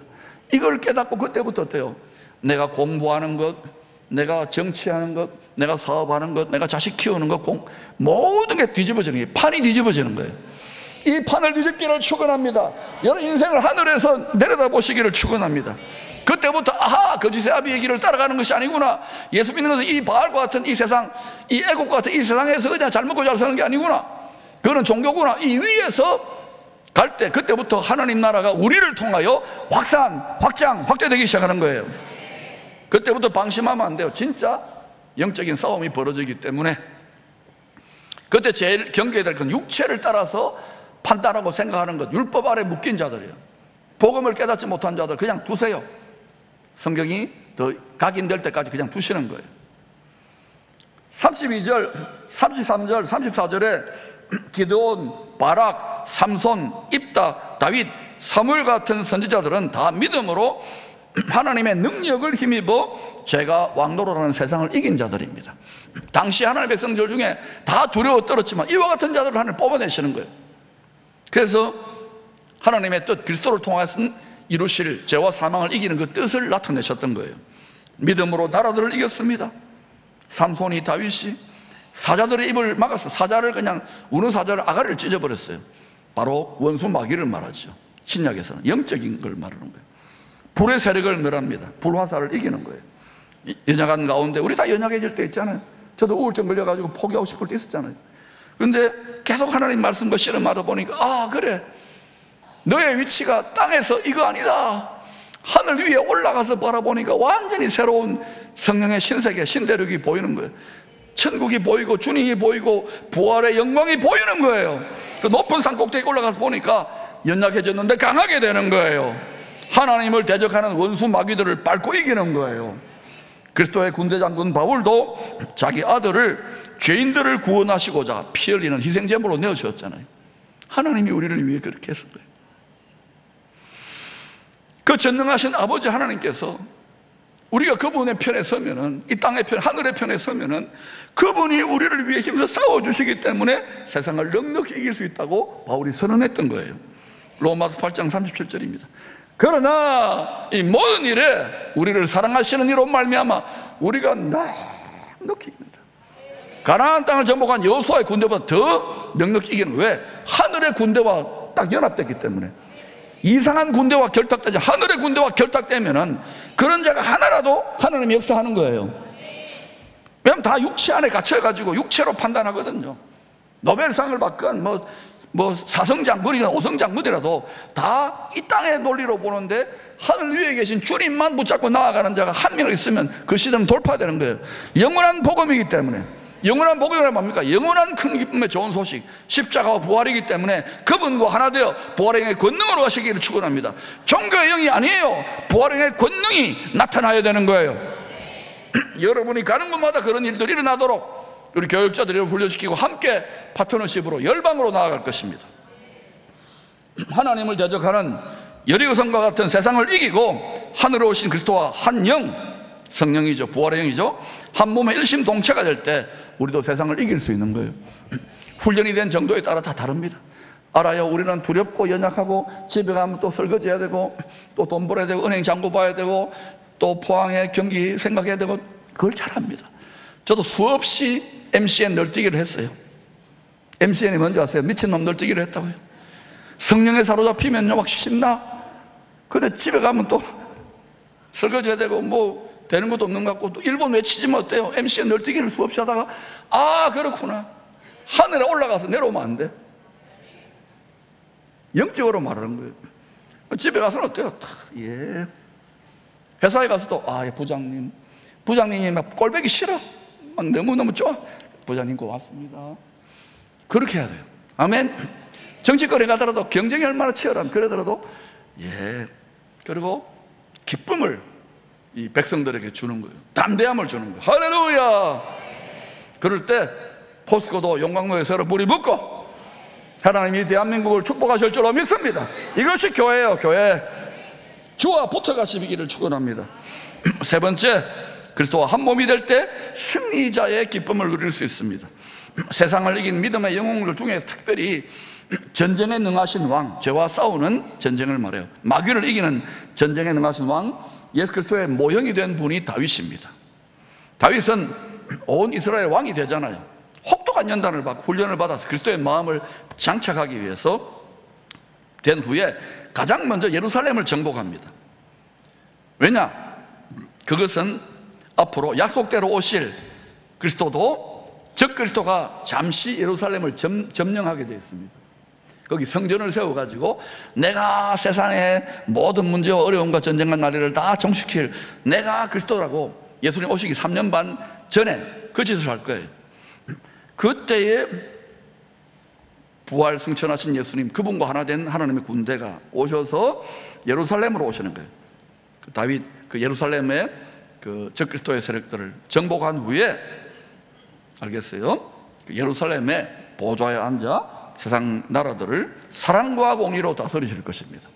이걸 깨닫고 그때부터 어때요? 내가 공부하는 것, 내가 정치하는 것, 내가 사업하는 것, 내가 자식 키우는 것, 모든 게 뒤집어지는 거예요. 판이 뒤집어지는 거예요. 이 판을 뒤집기를 축원합니다. 여러분 인생을 하늘에서 내려다보시기를 축원합니다. 그때부터 거짓의 아비의 길을 따라가는 것이 아니구나. 예수 믿는 것은 이 바알과 같은 이 세상, 이 애국과 같은 이 세상에서 그냥 잘 먹고 잘 사는 게 아니구나. 그거는 종교구나. 이 위에서 갈 때 그때부터 하나님 나라가 우리를 통하여 확대되기 시작하는 거예요. 그때부터 방심하면 안 돼요. 진짜 영적인 싸움이 벌어지기 때문에 그때 제일 경계해야 될 건 육체를 따라서 판단하고 생각하는 것, 율법 아래 묶인 자들이에요. 복음을 깨닫지 못한 자들 그냥 두세요. 성경이 더 각인될 때까지 그냥 두시는 거예요. 32절, 33절, 34절에 기드온, 바락, 삼손, 입다, 다윗, 사무엘 같은 선지자들은 다 믿음으로 하나님의 능력을 힘입어 제가 왕노릇하는 세상을 이긴 자들입니다. 당시 하나님의 백성들 중에 다 두려워 떨었지만 이와 같은 자들을 하나님 뽑아내시는 거예요. 그래서 하나님의 뜻, 그리스도를 통해서 이루실 죄와 사망을 이기는 그 뜻을 나타내셨던 거예요. 믿음으로 나라들을 이겼습니다. 삼손이, 다윗이 사자들의 입을 막아서 사자를 그냥 우는 사자를 아가리를 찢어버렸어요. 바로 원수 마귀를 말하죠. 신약에서는 영적인 걸 말하는 거예요. 불의 세력을 멸합니다. 불화살을 이기는 거예요. 연약한 가운데 우리 다 연약해질 때 있잖아요. 저도 우울증 걸려가지고 포기하고 싶을 때 있었잖아요. 그런데 계속 하나님 말씀과 실험하다 보니까 아 그래, 너의 위치가 땅에서 이거 아니다. 하늘 위에 올라가서 바라보니까 완전히 새로운 성령의 신세계, 신대륙이 보이는 거예요. 천국이 보이고 주님이 보이고 부활의 영광이 보이는 거예요. 그 높은 산 꼭대기 올라가서 보니까 연약해졌는데 강하게 되는 거예요. 하나님을 대적하는 원수 마귀들을 밟고 이기는 거예요. 그리스도의 군대 장군 바울도 자기 아들을 죄인들을 구원하시고자 피 흘리는 희생제물로 내어주셨잖아요. 하나님이 우리를 위해 그렇게 했을 거예요. 그 전능하신 아버지 하나님께서 우리가 그분의 편에 서면은, 이 땅의 편, 하늘의 편에 서면은 그분이 우리를 위해 힘써 싸워주시기 때문에 세상을 넉넉히 이길 수 있다고 바울이 선언했던 거예요. 로마서 8장 37절입니다. 그러나 이 모든 일에 우리를 사랑하시는 이로 말미암아 우리가 넉넉히 이긴다. 가나안 땅을 정복한 여호수아의 군대보다 더 넉넉히 이기는, 왜? 하늘의 군대와 딱 연합됐기 때문에. 이상한 군대와 결탁되지, 하늘의 군대와 결탁되면은 그런 자가 하나라도 하나님이 역사하는 거예요. 왜냐하면 다 육체 안에 갇혀가지고 육체로 판단하거든요. 노벨상을 받건 뭐 사성장군이나 오성장군이라도 다 이 땅의 논리로 보는데 하늘 위에 계신 주님만 붙잡고 나아가는 자가 한 명 있으면 그 시대는 돌파되는 거예요. 영원한 복음이기 때문에. 영원한 복음이란 뭡니까? 영원한 큰 기쁨의 좋은 소식, 십자가와 부활이기 때문에 그분과 하나 되어 부활의 영의 권능으로 가시기를 축원합니다. 종교의 영이 아니에요. 부활의 영의 권능이 나타나야 되는 거예요. 여러분이 가는 곳마다 그런 일들이 일어나도록 우리 교육자들을 훈련시키고 함께 파트너십으로 열방으로 나아갈 것입니다. 하나님을 대적하는 여리고성과 같은 세상을 이기고 하늘에 오신 그리스도와 한 영, 성령이죠, 부활의 영이죠, 한 몸의 일심동체가 될 때 우리도 세상을 이길 수 있는 거예요. 훈련이 된 정도에 따라 다 다릅니다. 알아요. 우리는 두렵고 연약하고 집에 가면 또 설거지해야 되고 또 돈 벌어야 되고 은행 잔고 봐야 되고 또 포항의 경기 생각해야 되고 그걸 잘합니다. 저도 수없이 MCN 널뛰기를 했어요. MCN이 뭔지 아세요? 미친놈 널뛰기를 했다고요. 성령에 사로잡히면요 막 신나. 근데 집에 가면 또 설거지해야 되고 뭐 되는 것도 없는 것 같고 또 일본 외치지면 어때요? MCN 널뛰기를 수없이 하다가 아 그렇구나, 하늘에 올라가서 내려오면 안 돼. 영적으로 말하는 거예요. 집에 가서는 어때요? 예. 회사에 가서도 아 부장님이 막 꼴보기 싫어, 막 너무너무 좋아, 부장님 고맙습니다. 그렇게 해야 돼요. 아멘. 정치권에 가더라도 경쟁이 얼마나 치열한 그러더라도 예. 그리고 기쁨을 이 백성들에게 주는 거예요. 담대함을 주는 거예요. 할렐루야. 그럴 때 포스코도 용광로에 서로 물이 붓고 하나님이 대한민국을 축복하실 줄로 믿습니다. 이것이 교회예요. 교회. 주와 붙어가시기를 축원합니다. 세 번째, 그리스도와 한 몸이 될 때 승리자의 기쁨을 누릴 수 있습니다. 세상을 이긴 믿음의 영웅들 중에 특별히 전쟁에 능하신 왕, 죄와 싸우는 전쟁을 말해요. 마귀를 이기는 전쟁에 능하신 왕, 예수 그리스도의 모형이 된 분이 다윗입니다. 다윗은 온 이스라엘 왕이 되잖아요. 혹독한 연단을 받고 훈련을 받아서 그리스도의 마음을 장착하기 위해서 된 후에 가장 먼저 예루살렘을 정복합니다. 왜냐? 그것은 앞으로 약속대로 오실 그리스도도, 즉 그리스도가 잠시 예루살렘을 점령하게 되어 있습니다. 거기 성전을 세워가지고 내가 세상의 모든 문제와 어려움과 전쟁과 난리를 다 정식시킬 내가 그리스도라고 예수님 오시기 3년 반 전에 그 짓을 할 거예요. 그때에 부활 승천하신 예수님, 그분과 하나 된 하나님의 군대가 오셔서 예루살렘으로 오시는 거예요. 다윗 그 예루살렘의 그 적그리스도의 세력들을 정복한 후에 알겠어요? 그 예루살렘의 보좌에 앉아 세상 나라들을 사랑과 공의로 다스리실 것입니다.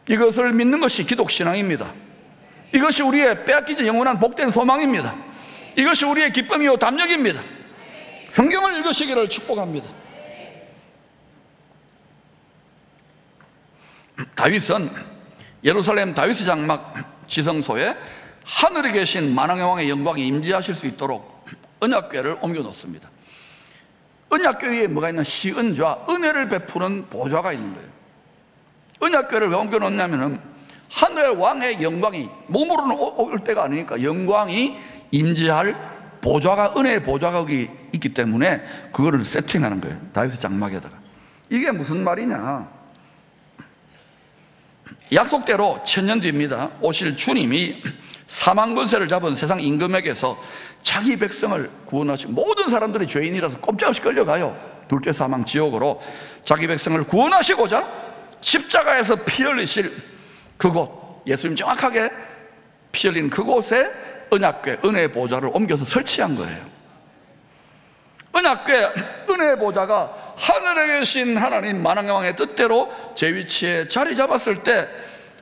이것을 믿는 것이 기독신앙입니다. 이것이 우리의 빼앗기지 영원한 복된 소망입니다. 이것이 우리의 기쁨이요 담력입니다. 성경을 읽으시기를 축복합니다. 다윗은 예루살렘 다윗의 장막 지성소에 하늘에 계신 만왕의 왕의 영광이 임재하실 수 있도록 언약궤를 옮겨 놓습니다. 언약궤 위에 뭐가 있나? 시은좌, 은혜를 베푸는 보좌가 있는 거예요. 언약궤를 왜 옮겨 놓냐면은 하늘의 왕의 영광이 몸으로는 올 때가 아니니까 영광이 임재할 보좌가, 은혜의 보좌가 여기 있기 때문에 그거를 세팅하는 거예요. 다윗의 장막에다가. 이게 무슨 말이냐? 약속대로 1000년 뒤입니다. 오실 주님이 사망 권세를 잡은 세상 임금에게서 자기 백성을 구원하시고, 모든 사람들이 죄인이라서 꼼짝없이 끌려가요. 둘째 사망 지옥으로. 자기 백성을 구원하시고자 십자가에서 피 흘리실 그곳, 예수님 정확하게 피 흘린 그곳에 언약궤, 은혜의 보좌를 옮겨서 설치한 거예요. 언약궤, 은혜의 보좌가 하늘에 계신 하나님 만왕의 왕의 뜻대로 제 위치에 자리 잡았을 때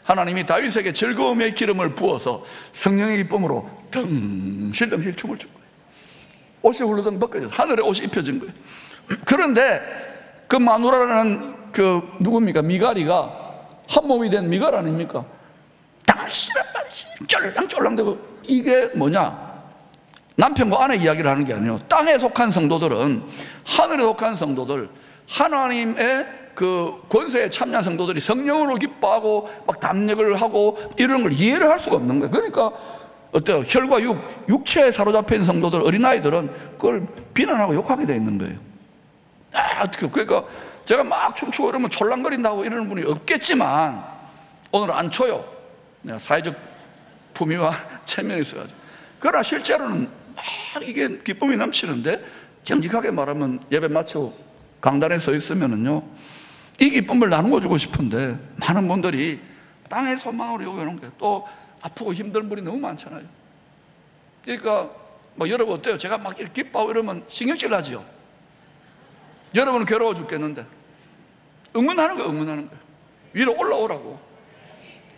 하나님이 다윗에게 즐거움의 기름을 부어서 성령의 기쁨으로 덩실덩실 춤을 춘 거예요. 옷이 훌러덩 벗겨져서 하늘에 옷이 입혀진 거예요. 그런데 그 마누라라는 그 누굽니까? 미갈이가 한 몸이 된 미갈 아닙니까? 당신은 쫄랑쫄랑대고, 이게 뭐냐? 남편과 아내 이야기를 하는 게 아니에요. 땅에 속한 성도들은, 하늘에 속한 성도들, 하나님의 그 권세에 참여한 성도들이 성령으로 기뻐하고 막 담력을 하고 이런 걸 이해를 할 수가 없는 거예요. 그러니까 어때요? 혈과 육체에 사로잡혀 있는 성도들, 어린아이들은 그걸 비난하고 욕하게 돼 있는 거예요. 어떻게, 그러니까 제가 막 춤추고 이러면 촐랑거린다고 이러는 분이 없겠지만 오늘은 안 춰요. 내가 사회적 품위와 체면이 있어가지고. 그러나 실제로는 막 이게 기쁨이 넘치는데, 정직하게 말하면 예배 마치고 강단에 서 있으면은요, 이 기쁨을 나누어주고 싶은데 많은 분들이 땅의 소망으로 여기 오는 거예요. 또 아프고 힘든 분이 너무 많잖아요. 그러니까 뭐 여러분 어때요? 제가 막 이렇게 기뻐하고 이러면 신경질 나지요? 여러분은 괴로워 죽겠는데 응원하는 거예요. 응원하는 거예요. 위로 올라오라고.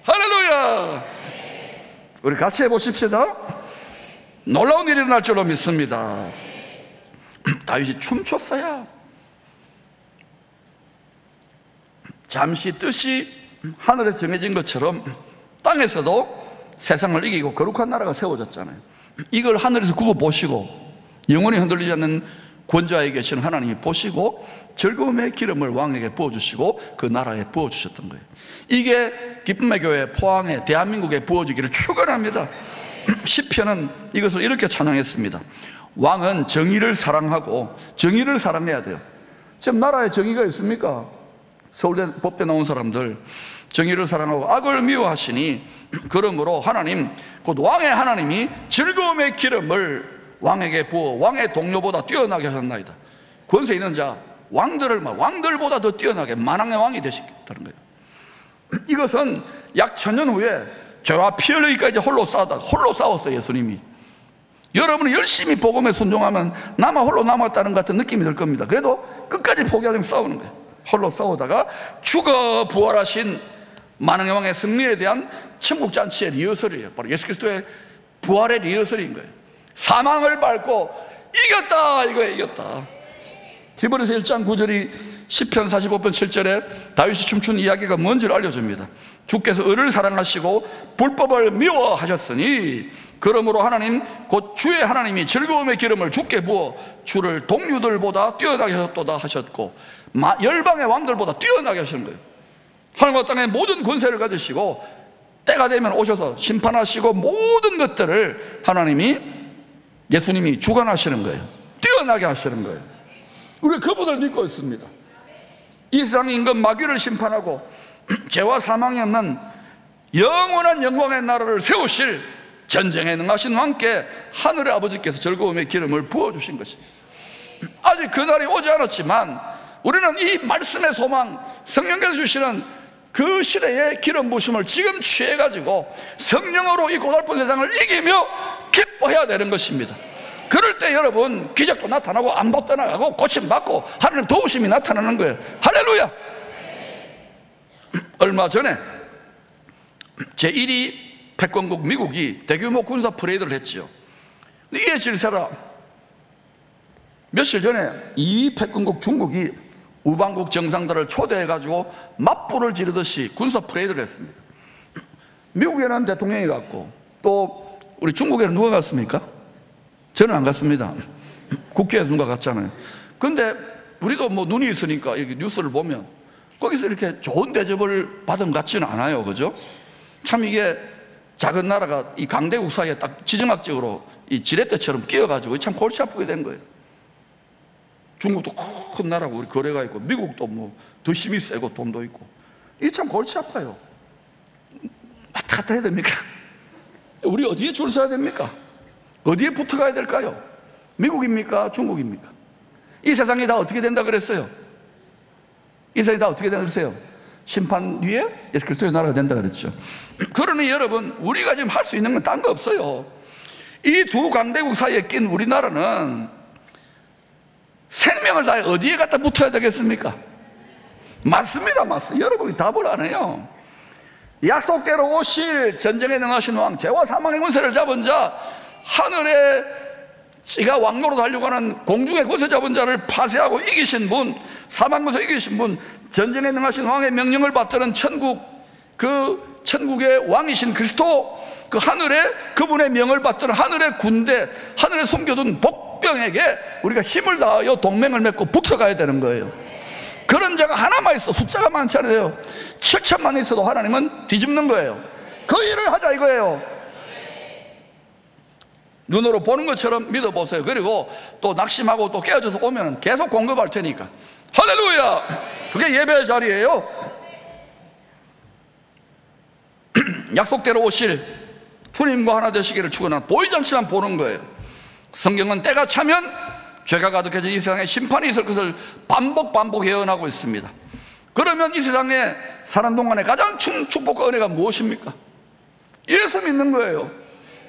할렐루야. 우리 같이 해보십시다. 놀라운 일이 일어날 줄로 믿습니다. 다윗이 춤췄어요. 잠시 뜻이 하늘에 정해진 것처럼 땅에서도 세상을 이기고 거룩한 나라가 세워졌잖아요. 이걸 하늘에서 구워 보시고 영원히 흔들리지 않는 권좌에 계신 하나님이 보시고 즐거움의 기름을 왕에게 부어주시고 그 나라에 부어주셨던 거예요. 이게 기쁨의 교회 포항에, 대한민국에 부어지기를 축원합니다. 시편은 이것을 이렇게 찬양했습니다. 왕은 정의를 사랑하고, 정의를 사랑해야 돼요. 지금 나라에 정의가 있습니까? 서울대 법대 나온 사람들, 정의를 사랑하고 악을 미워하시니, 그러므로 하나님, 곧 왕의 하나님이 즐거움의 기름을 왕에게 부어 왕의 동료보다 뛰어나게 하셨나이다. 권세 있는 자, 왕들보다 더 뛰어나게 만왕의 왕이 되시겠다는 거예요. 이것은 약 1000년 후에 죄와 피 흘리기까지 홀로 싸웠어요. 예수님이. 여러분이 열심히 복음에 순종하면 나만 홀로 남았다는 것 같은 느낌이 들 겁니다. 그래도 끝까지 포기하지 않고 싸우는 거예요. 홀로 싸우다가 죽어 부활하신 만왕의 왕의 승리에 대한 천국잔치의 리허설이에요. 바로 예수 그리스도의 부활의 리허설인 거예요. 사망을 밟고 이겼다, 이거예요. 이겼다. 히브리서 1장 9절이 시편 45편 7절에 다윗이 춤춘 이야기가 뭔지를 알려줍니다. 주께서 을을 사랑하시고 불법을 미워하셨으니, 그러므로 하나님 곧 주의 하나님이 즐거움의 기름을 주께 부어 주를 동류들보다 뛰어나게 하셨도다 하셨고, 열방의 왕들보다 뛰어나게 하시는 거예요. 하늘과 땅의 모든 권세를 가지시고 때가 되면 오셔서 심판하시고 모든 것들을 하나님이, 예수님이 주관하시는 거예요. 뛰어나게 하시는 거예요. 우리가 그분을 믿고 있습니다. 이 세상 임금 마귀를 심판하고 죄와 사망이 없는 영원한 영광의 나라를 세우실 전쟁에 능하신 왕께 하늘의 아버지께서 즐거움의 기름을 부어주신 것입니다. 아직 그날이 오지 않았지만 우리는 이 말씀의 소망, 성령께서 주시는 그 시대의 기름 부심을 지금 취해가지고 성령으로 이 고달픈 세상을 이기며 기뻐해야 되는 것입니다. 그럴 때 여러분, 기적도 나타나고 안복도 나가고 고침받고 하나님 도우심이 나타나는 거예요. 할렐루야. 얼마 전에 제1위 패권국 미국이 대규모 군사 퍼레이드를 했지요. 이에 질세라 며칠 전에 이 패권국 중국이 우방국 정상들을 초대해가지고 맞불을 지르듯이 군사 퍼레이드를 했습니다. 미국에는 대통령이 갔고 또 우리 중국에는 누가 갔습니까? 저는 안 갔습니다. 국회에서 누가 갔잖아요. 근데 우리도 뭐 눈이 있으니까 이렇게 뉴스를 보면 거기서 이렇게 좋은 대접을 받은 것 같지는 않아요. 그죠? 참 이게 작은 나라가 이 강대국 사이에 딱 지정학적으로 이 지렛대처럼 끼어가지고 참 골치 아프게 된 거예요. 중국도 큰 나라고 우리 거래가 있고 미국도 뭐 더 힘이 세고 돈도 있고 이 참 골치 아파요. 왔다 갔다 해야 됩니까? 우리 어디에 줄 서야 됩니까? 어디에 붙어가야 될까요? 미국입니까? 중국입니까? 이 세상이 다 어떻게 된다 그랬어요? 이 세상이 다 어떻게 된다 그랬어요? 심판 위에 예수 그리스도의 나라가 된다 그랬죠. 그러니 여러분 우리가 지금 할 수 있는 건 딴 거 없어요. 이 두 강대국 사이에 낀 우리나라는 생명을 다해 어디에 갖다 붙어야 되겠습니까? 맞습니다. 여러분이 답을 안 해요. 약속대로 오실 전쟁에 능하신 왕, 죄와 사망의 권세를 잡은 자, 하늘에 지가 왕노로 달려가는 공중의 권세 잡은 자를 파쇄하고 이기신 분, 사망 권세 이기신 분, 전쟁에 능하신 왕의 명령을 받드는 천국, 그 천국의 왕이신 그리스도, 그 하늘에 그분의 명을 받드는 하늘의 군대, 하늘에 숨겨둔 복병에게 우리가 힘을 다하여 동맹을 맺고 붙어가야 되는 거예요. 그런 자가 하나만 있어. 숫자가 많지 않아요. 7천만 있어도 하나님은 뒤집는 거예요. 그 일을 하자 이거예요. 눈으로 보는 것처럼 믿어보세요. 그리고 또 낙심하고 또 깨어져서 오면 계속 공급할 테니까. 할렐루야. 그게 예배의 자리예요. 약속대로 오실 주님과 하나 되시기를 축원하는 보이지 않지만 보는 거예요. 성경은 때가 차면 죄가 가득해진 이 세상에 심판이 있을 것을 반복 예언하고 있습니다. 그러면 이 세상에 사는 동안에 가장 축복과 은혜가 무엇입니까? 예수 믿는 거예요.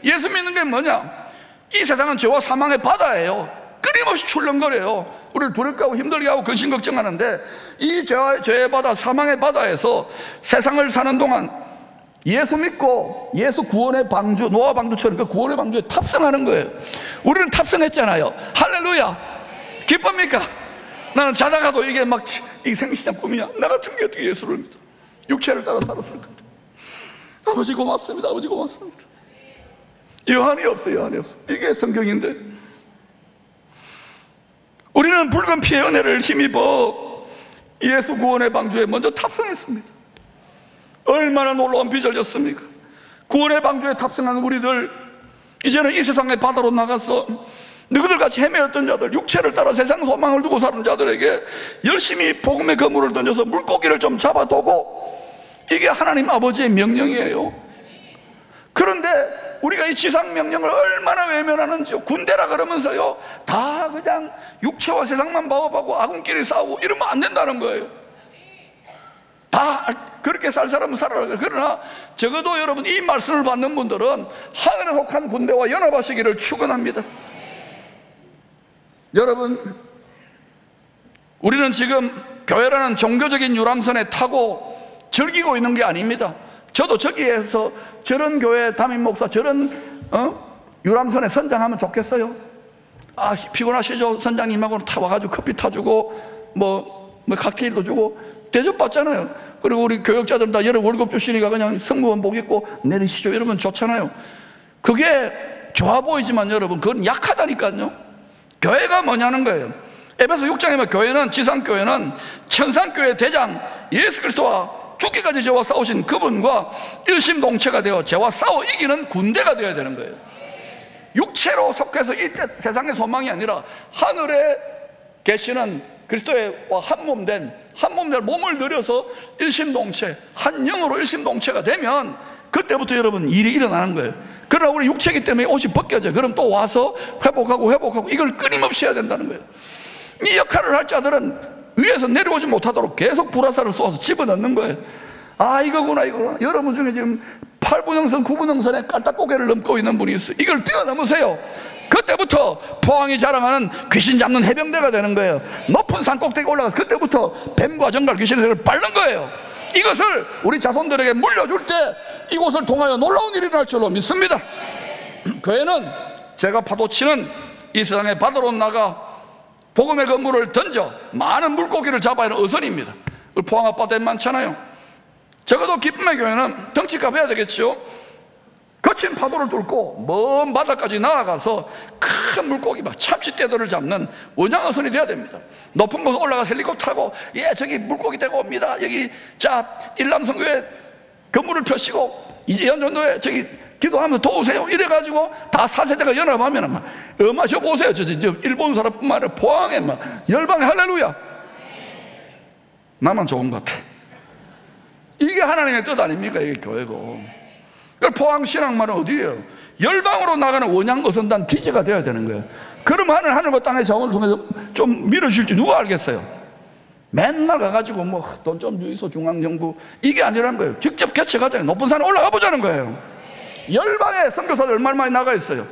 예수 믿는 게 뭐냐? 이 세상은 죄와 사망의 바다예요. 끊임없이 출렁거려요. 우리를 두렵게 하고 힘들게 하고 근심 걱정하는데 이 죄의 바다, 사망의 바다에서 세상을 사는 동안 예수 믿고 예수 구원의 방주, 노아 방주처럼 그 구원의 방주에 탑승하는 거예요. 우리는 탑승했잖아요. 할렐루야. 기쁩니까? 나는 자다가도 이게 막 이게 생시장 꿈이야. 나 같은 게 어떻게 예수를 믿어? 육체를 따라 살았을 건데. 아버지 고맙습니다. 아버지 고맙습니다. 여한이 없어요. 이게 성경인데 우리는 붉은 피의 은혜를 힘입어 예수 구원의 방주에 먼저 탑승했습니다. 얼마나 놀라운 비전이었습니까? 구원의 방주에 탑승한 우리들, 이제는 이 세상의 바다로 나가서 너희들 같이 헤매었던 자들, 육체를 따라 세상 소망을 두고 사는 자들에게 열심히 복음의 그물을 던져서 물고기를 좀 잡아두고, 이게 하나님 아버지의 명령이에요. 그런데 우리가 이 지상 명령을 얼마나 외면하는지요. 군대라 그러면서요 다 그냥 육체와 세상만 바업하고 아군끼리 싸우고 이러면 안 된다는 거예요. 다 그렇게 살 사람은 살아라. 그러나 적어도 여러분 이 말씀을 받는 분들은 하늘에 속한 군대와 연합하시기를 축원합니다. 여러분, 우리는 지금 교회라는 종교적인 유람선에 타고 즐기고 있는 게 아닙니다. 저도 저기에서 저런 교회 담임 목사 저런 유람선에 선장하면 좋겠어요. 아, 피곤하시죠? 선장님하고 타 와가지고 커피 타주고 뭐 칵테일도 주고 대접받잖아요. 그리고 우리 교역자들은 다 여러 월급 주시니까 그냥 승무원복 입고 내리시죠 이러면 좋잖아요. 그게 좋아 보이지만 여러분 그건 약하다니까요. 교회가 뭐냐는 거예요. 에베소 6장에 보면 교회는, 지상교회는 천상교회 대장 예수 그리스도와 죽기까지 죄와 싸우신 그분과 일심동체가 되어 죄와 싸워 이기는 군대가 되어야 되는 거예요. 육체로 속해서 이 세상의 소망이 아니라 하늘에 계시는 그리스도와 한몸된 몸을 들여서 일심동체, 한 영으로 일심동체가 되면 그때부터 여러분 일이 일어나는 거예요. 그러나 우리 육체이기 때문에 옷이 벗겨져요. 그럼 또 와서 회복하고 이걸 끊임없이 해야 된다는 거예요. 이 역할을 할 자들은 위에서 내려오지 못하도록 계속 불화살을 쏘아서 집어넣는 거예요. 아, 이거구나. 여러분 중에 지금 8분형선, 9분형선에 깔딱고개를 넘고 있는 분이 있어요. 이걸 뛰어넘으세요. 그때부터 포항이 자랑하는 귀신 잡는 해병대가 되는 거예요. 높은 산 꼭대기 올라가서 그때부터 뱀과 정갈 귀신을 밟는 거예요. 이것을 우리 자손들에게 물려줄 때 이곳을 통하여 놀라운 일이 일어날 줄로 믿습니다. 교회는 제가 파도치는 이 세상의 바다로 나가 복음의 그물을 던져 많은 물고기를 잡아야 하는 어선입니다. 포항 앞바다에 많잖아요. 적어도 기쁨의 교회는 덩치값 해야 되겠죠. 거친 파도를 뚫고 먼 바다까지 나아가서 큰 물고기 막 참치떼들을 잡는 원양어선이 돼야 됩니다. 높은 곳에 올라가서 헬리콥터 타고 저기 물고기 대고 옵니다. 여기 일남성교회 건물을 펴시고 이제현 정도에 저기 기도하면서 도우세요. 이래가지고 다 4세대가 연합하면 막 저 보세요. 저 일본 사람뿐만 아니라 포항에 막 열방에 할렐루야. 나만 좋은 것 같아. 이게 하나님의 뜻 아닙니까? 이게 교회고. 포항 신앙만은 어디예요? 열방으로 나가는 원양 어선단 기지가 되어야 되는 거예요. 그럼 하늘과 땅의 자원을 통해서 좀 밀어줄지 누가 알겠어요? 맨날 가가지고 뭐 돈 좀 주이소 중앙정부 이게 아니라는 거예요. 직접 개척하자요. 높은 산에 올라가 보자는 거예요. 열방에 선교사들 얼마나 많이 나가 있어요.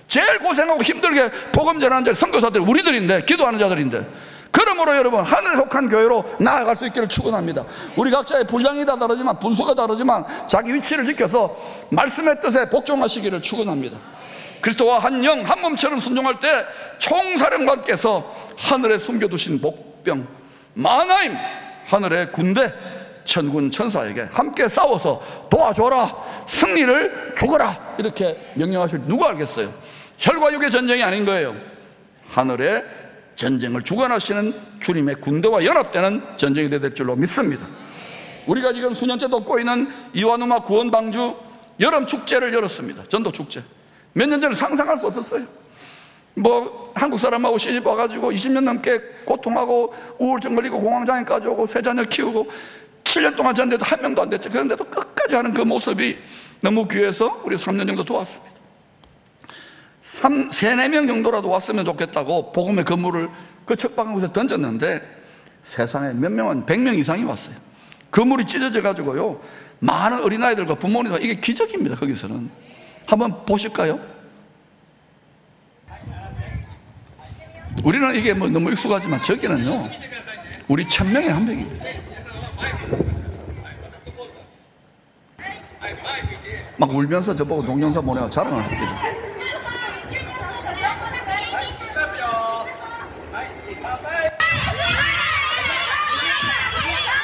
제일 고생하고 힘들게 복음 전하는 자 선교사들 우리들인데, 기도하는 자들인데, 그러므로 여러분 하늘에 속한 교회로 나아갈 수 있기를 축원합니다. 우리 각자의 분량이 다 다르지만, 분수가 다르지만 자기 위치를 지켜서 말씀의 뜻에 복종하시기를 축원합니다. 그리스도와 한 영 한 몸처럼 순종할 때 총사령관께서 하늘에 숨겨두신 복병 마하나임 하늘의 군대 천군 천사에게 함께 싸워서 도와줘라, 승리를 주거라 이렇게 명령하실 누가 알겠어요? 혈과 육의 전쟁이 아닌 거예요. 하늘의 전쟁을 주관하시는 주님의 군대와 연합되는 전쟁이 될 줄로 믿습니다. 우리가 지금 수년째 돕고 있는 이완우마 구원방주 여름 축제를 열었습니다. 전도 축제. 몇 년 전에 상상할 수 없었어요. 뭐 한국 사람하고 시집 와가지고 20년 넘게 고통하고 우울증 걸리고 공황장애까지 오고 세 자녀 키우고 7년 동안 전데도 한 명도 안 됐죠. 그런데도 끝까지 하는 그 모습이 너무 귀해서 우리 3년 정도 도왔습니다. 3-4명 정도라도 왔으면 좋겠다고 복음의 건물을 그 척박한 곳에 던졌는데 세상에 몇 명은 100명 이상이 왔어요. 건물이 찢어져 가지고요, 많은 어린아이들과 부모님과, 이게 기적입니다. 거기서는 한번 보실까요? 우리는 이게 뭐 너무 익숙하지만 저기는요 우리 1000명에 한 명입니다. 막 울면서 저보고 동영상 보내고 자랑을 합니다.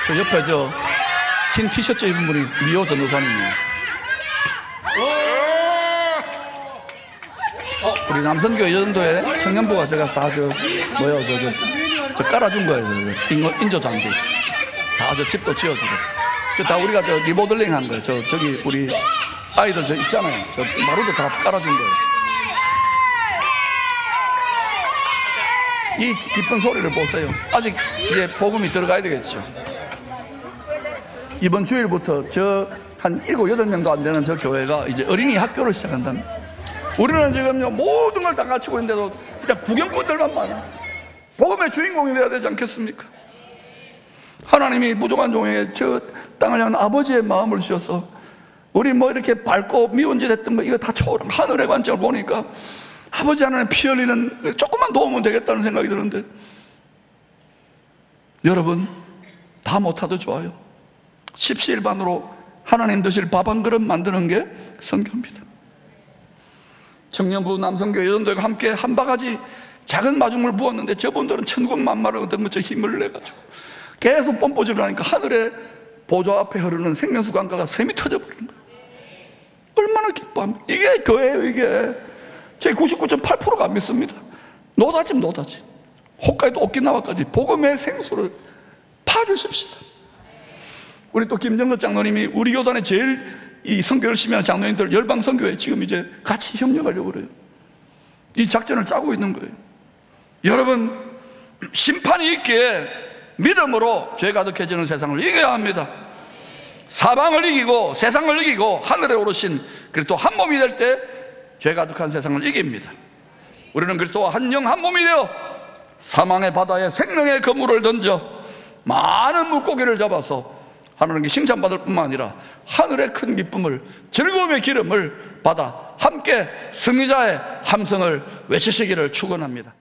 저 옆에 흰 티셔츠 입은 분이 미호 전도사님이에요. 우리 남선교회 여전도에 청년부가 제가 다 저 깔아준 거예요. 인조 장비 다 집도 지어주고 다 우리가 리모델링 한 거예요. 저기 우리 아이들 있잖아요. 마루도 다 깔아준 거예요. 이 기쁜 소리를 보세요. 아직 이제 복음이 들어가야 되겠죠. 이번 주일부터 한 7, 8명도 안 되는 저 교회가 이제 어린이 학교를 시작한답니다. 우리는 지금요 모든 걸 다 갖추고 있는데도 그냥 구경꾼들만 많아. 복음의 주인공이 되어야 되지 않겠습니까? 하나님이 부족한 종에게 저 땅을 향한 아버지의 마음을 주셔서 우리 뭐 이렇게 밝고 미운짓 했던 거 이거 다 초월한 하늘의 관점을 보니까 아버지 하나님 피 흘리는 조금만 도우면 되겠다는 생각이 드는데, 여러분 다 못하도 좋아요. 십시일반으로 하나님 드실 밥 한 그릇 만드는 게 선교입니다. 청년부 남성교회 여전도가 함께 한 바가지 작은 마중물 부었는데 저분들은 천군만마를 얻은 것처럼 힘을 내가지고 계속 pom뽀질을 하니까 하늘의 보좌 앞에 흐르는 생명수 강가가 샘이 터져버리는 거예요. 얼마나 기뻐합니까? 이게 교회예요. 이게 제 99.8%가 안 믿습니다. 노다짐. 홋카이도 오키나와까지 복음의 생수를 파주십시다. 우리 또 김정석 장로님이 우리 교단에 제일 이 선교 열심히 하는 장로님들 열방 선교에 지금 이제 같이 협력하려고 그래요. 이 작전을 짜고 있는 거예요. 여러분, 심판이 있기에 믿음으로 죄 가득해지는 세상을 이겨야 합니다. 사방을 이기고 세상을 이기고 하늘에 오르신 그리스도 한 몸이 될 때 죄 가득한 세상을 이깁니다. 우리는 그리스도와 한 영 한 몸이 되어 사망의 바다에 생명의 그물을 던져 많은 물고기를 잡아서 하나님께 칭찬받을 뿐만 아니라 하늘의 큰 기쁨을, 즐거움의 기름을 받아 함께 승리자의 함성을 외치시기를 축원합니다.